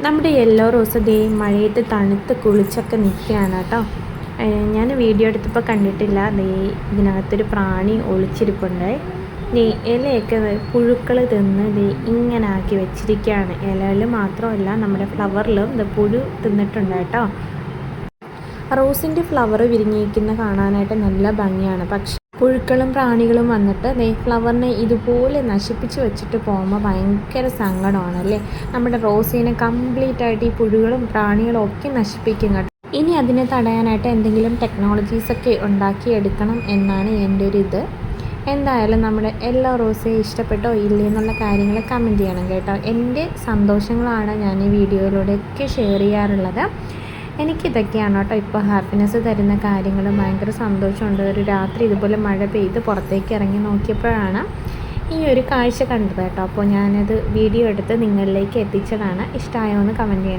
നമ്മുടെ yellow rose ദേ മഴയത്ത് തണുത്ത് കുളിച്ചൊക്കെ നിൽക്കുകയാണ് കേട്ടോ. ഞാൻ വീഡിയോ എടുത്തപ്പോൾ കണ്ടിട്ടില്ല. ദേ ഇതിനകത്തൊരു പ്രാണി ഒളിച്ചിരിപ്പുണ്ട്. ദേ ഇലയൊക്കെ പുഴുക്കൾ തിന്ന് ദേ ഇങ്ങനെ ആക്കി വെച്ചിരിക്കുകയാണ്. ഇലയിൽ മാത്രമല്ല നമ്മുടെ ഫ്ലവറിലും ഇത് പുഴു തിന്നിട്ടുണ്ട് കേട്ടോ. റോസിൻ്റെ ഫ്ലവർ വിരിഞ്ഞിരിക്കുന്ന കാണാനായിട്ട് നല്ല ഭംഗിയാണ്. പക്ഷേ പുഴുക്കളും പ്രാണികളും വന്നിട്ട് ഫ്ലവറിനെ ഇതുപോലെ നശിപ്പിച്ച് വെച്ചിട്ട് പോകുമ്പോൾ ഭയങ്കര സങ്കടമാണല്ലേ. നമ്മുടെ റോസിനെ കംപ്ലീറ്റ് ആയിട്ട് ഈ പുഴുകളും പ്രാണികളും ഒക്കെ നശിപ്പിക്കും കേട്ടോ. ഇനി അതിനെ തടയാനായിട്ട് എന്തെങ്കിലും ടെക്നോളജീസൊക്കെ ഉണ്ടാക്കിയെടുക്കണം എന്നാണ് എൻ്റെ ഒരു ഇത്. എന്തായാലും നമ്മുടെ എല്ലാ റോസയെ ഇഷ്ടപ്പെട്ടോ ഇല്ലേ എന്നുള്ള കാര്യങ്ങൾ കമൻറ്റ് ചെയ്യണം കേട്ടോ. എൻ്റെ സന്തോഷങ്ങളാണ് ഞാൻ ഈ വീഡിയോയിലൂടെയൊക്കെ ഷെയർ ചെയ്യാറുള്ളത്. എനിക്കിതൊക്കെയാണ് കേട്ടോ ഇപ്പോൾ ഹാപ്പിനെസ് തരുന്ന കാര്യങ്ങൾ. ഭയങ്കര സന്തോഷമുണ്ട്. ഒരു രാത്രി ഇതുപോലെ മഴ പെയ്ത് പുറത്തേക്ക് ഇറങ്ങി നോക്കിയപ്പോഴാണ് ഈ ഒരു കാഴ്ച കണ്ടത് കേട്ടോ. അപ്പോൾ ഞാനത് വീഡിയോ എടുത്ത് നിങ്ങളിലേക്ക് എത്തിച്ചതാണ്. ഇഷ്ടമായോ എന്ന് കമൻറ്റ് ചെയ്യണം.